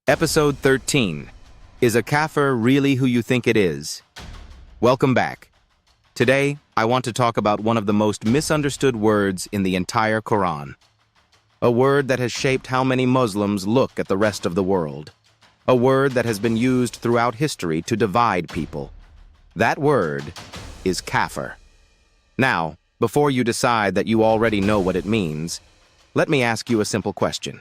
Episode 13. Is a kafir really who you think it is? Welcome back. Today, I want to talk about one of the most misunderstood words in the entire Quran. A word that has shaped how many Muslims look at the rest of the world. A word that has been used throughout history to divide people. That word is kafir. Now, before you decide that you already know what it means, let me ask you a simple question.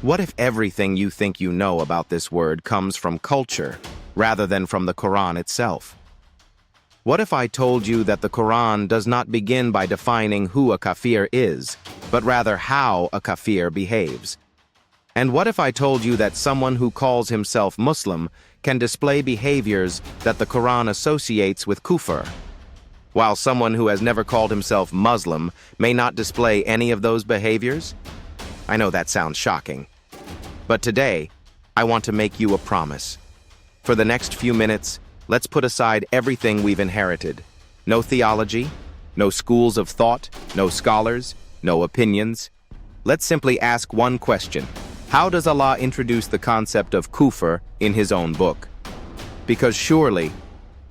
What if everything you think you know about this word comes from culture rather than from the Quran itself? What if I told you that the Quran does not begin by defining who a kafir is, but rather how a kafir behaves? And what if I told you that someone who calls himself Muslim can display behaviors that the Quran associates with kufr, while someone who has never called himself Muslim may not display any of those behaviors? I know that sounds shocking, but today, I want to make you a promise. For the next few minutes, let's put aside everything we've inherited. No theology, no schools of thought, no scholars, no opinions. Let's simply ask one question. How does Allah introduce the concept of kufr in His own book? Because surely,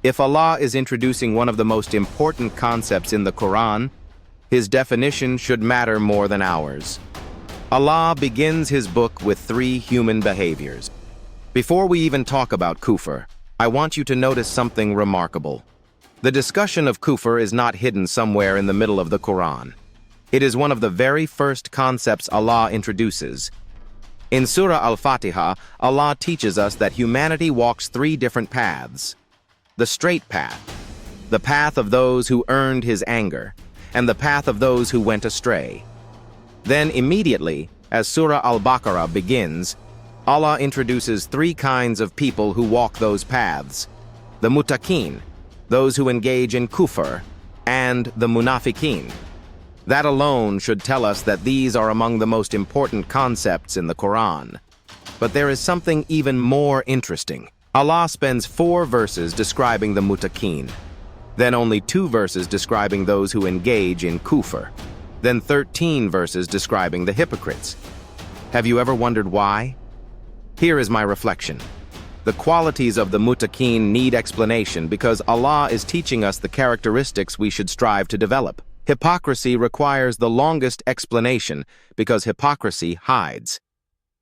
if Allah is introducing one of the most important concepts in the Quran, His definition should matter more than ours. Allah begins His book with 3 human behaviors. Before we even talk about kufr, I want you to notice something remarkable. The discussion of kufr is not hidden somewhere in the middle of the Quran. It is one of the very first concepts Allah introduces. In Surah Al-Fatiha, Allah teaches us that humanity walks 3 different paths. The straight path, the path of those who earned His anger, and the path of those who went astray. Then immediately, as Surah Al-Baqarah begins, Allah introduces 3 kinds of people who walk those paths. The Muttaqin, those who engage in kufr, and the Munafiqin. That alone should tell us that these are among the most important concepts in the Quran. But there is something even more interesting. Allah spends 4 verses describing the Muttaqin, then only 2 verses describing those who engage in kufr, then 13 verses describing the hypocrites. Have you ever wondered why? Here is my reflection. The qualities of the Muttaqin need explanation because Allah is teaching us the characteristics we should strive to develop. Hypocrisy requires the longest explanation because hypocrisy hides.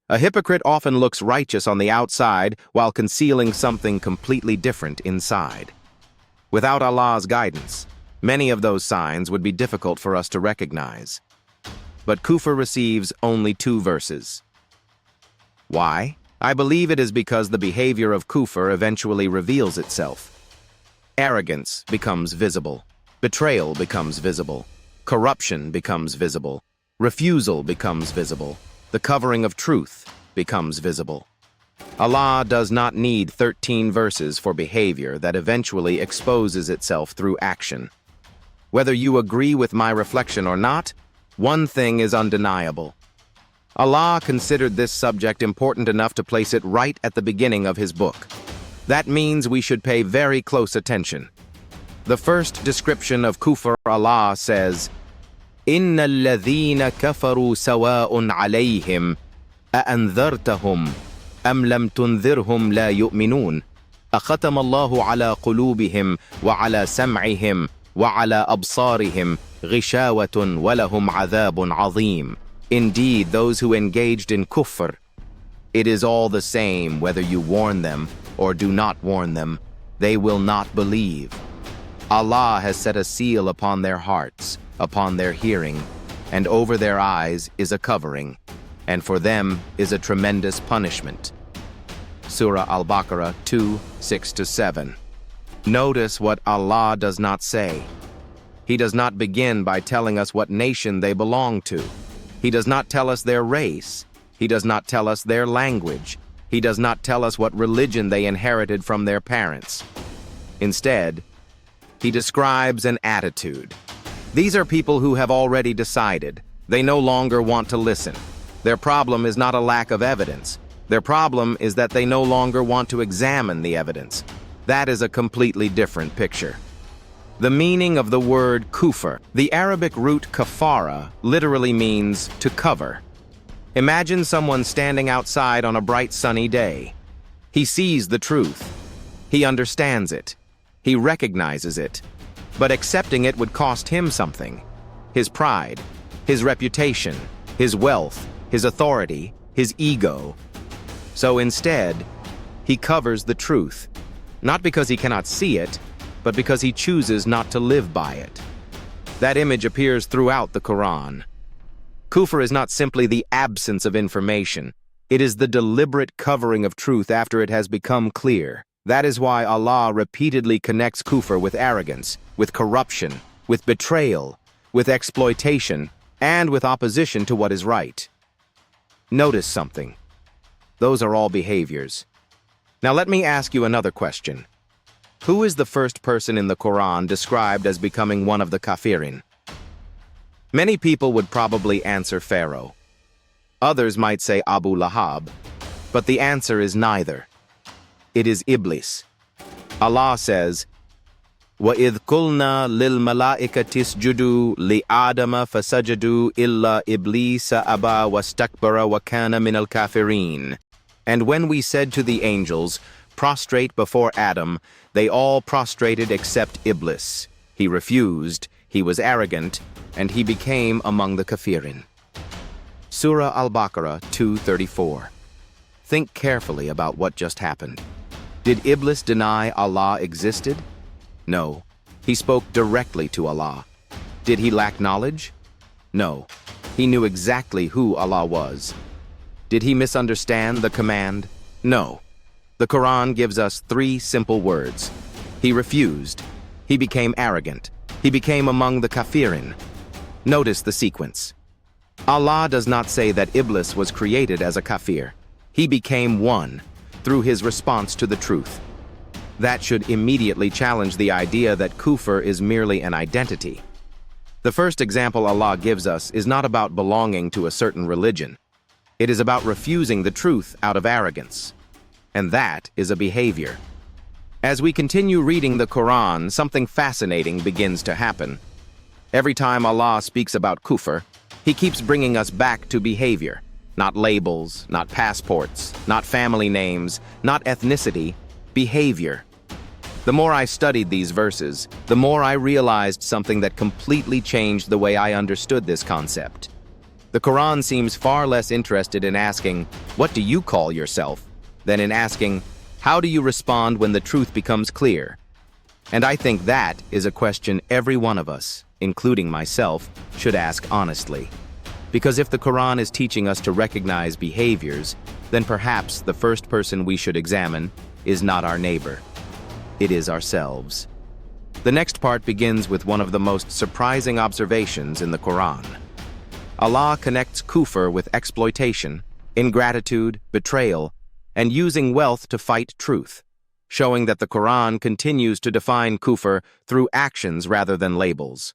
A hypocrite often looks righteous on the outside while concealing something completely different inside. Without Allah's guidance, many of those signs would be difficult for us to recognize. But kufr receives only 2 verses. Why? I believe it is because the behavior of kufr eventually reveals itself. Arrogance becomes visible. Betrayal becomes visible. Corruption becomes visible. Refusal becomes visible. The covering of truth becomes visible. Allah does not need 13 verses for behavior that eventually exposes itself through action. Whether you agree with my reflection or not, one thing is undeniable. Allah considered this subject important enough to place it right at the beginning of His book. That means we should pay very close attention. The first description of kufr, Allah says, إِنَّ الَّذِينَ كَفَرُوا سَوَاءٌ عَلَيْهِمْ أَأَنذَرْتَهُمْ أَمْ لَمْ تُنذِرْهُمْ لَا يُؤْمِنُونَ أَخَتَمَ اللَّهُ عَلَى قُلُوبِهِمْ وَعَلَى سَمْعِهِمْ وَعَلَى أَبْصَارِهِمْ غِشَاوَةٌ وَلَهُمْ عَذَابٌ عَظِيمٌ. Indeed, those who engaged in kufr, it is all the same whether you warn them or do not warn them, they will not believe. Allah has set a seal upon their hearts, upon their hearing, and over their eyes is a covering, and for them is a tremendous punishment. Surah Al-Baqarah 2, 6-7. Notice what Allah does not say. He does not begin by telling us what nation they belong to. He does not tell us their race. He does not tell us their language. He does not tell us what religion they inherited from their parents. Instead, He describes an attitude. These are people who have already decided. They no longer want to listen. Their problem is not a lack of evidence. Their problem is that they no longer want to examine the evidence. That is a completely different picture. The meaning of the word kufr. The Arabic root kafara literally means to cover. Imagine someone standing outside on a bright sunny day. He sees the truth. He understands it. He recognizes it. But accepting it would cost him something. His pride, his reputation, his wealth, his authority, his ego. So instead, he covers the truth, not because he cannot see it, but because he chooses not to live by it. That image appears throughout the Quran. Kufr is not simply the absence of information. It is the deliberate covering of truth after it has become clear. That is why Allah repeatedly connects kufr with arrogance, with corruption, with betrayal, with exploitation, and with opposition to what is right. Notice something. Those are all behaviors. Now let me ask you another question. Who is the first person in the Quran described as becoming one of the kafirin? Many people would probably answer Pharaoh. Others might say Abu Lahab, but the answer is neither. It is Iblis. Allah says, وَإِذْ قُلْنَا لِلْمَلَائِكَةِ اسْجُدُوا لِآدَمَ فَسَجَدُوا إِلَّا إِبْلِيسَ أَبَى وَاسْتَكْبَرَ وَكَانَ مِنَ الْكَافِرِينَ. And when we said to the angels, prostrate before Adam, they all prostrated except Iblis. He refused, he was arrogant, and he became among the kafirin. Surah Al-Baqarah 2:34. Think carefully about what just happened. Did Iblis deny Allah existed? No. He spoke directly to Allah. Did he lack knowledge? No. He knew exactly who Allah was. Did he misunderstand the command? No. The Quran gives us 3 simple words. He refused. He became arrogant. He became among the kafirin. Notice the sequence. Allah does not say that Iblis was created as a kafir. He became one through his response to the truth. That should immediately challenge the idea that kufr is merely an identity. The first example Allah gives us is not about belonging to a certain religion. It is about refusing the truth out of arrogance. And that is a behavior. As we continue reading the Quran, something fascinating begins to happen. Every time Allah speaks about kufr, He keeps bringing us back to behavior. Not labels, not passports, not family names, not ethnicity, behavior. The more I studied these verses, the more I realized something that completely changed the way I understood this concept. The Quran seems far less interested in asking, "What do you call yourself?" than in asking, "How do you respond when the truth becomes clear?" And I think that is a question every one of us, including myself, should ask honestly. Because if the Quran is teaching us to recognize behaviors, then perhaps the first person we should examine is not our neighbor. It is ourselves. The next part begins with one of the most surprising observations in the Quran. Allah connects kufr with exploitation, ingratitude, betrayal, and using wealth to fight truth, showing that the Quran continues to define kufr through actions rather than labels.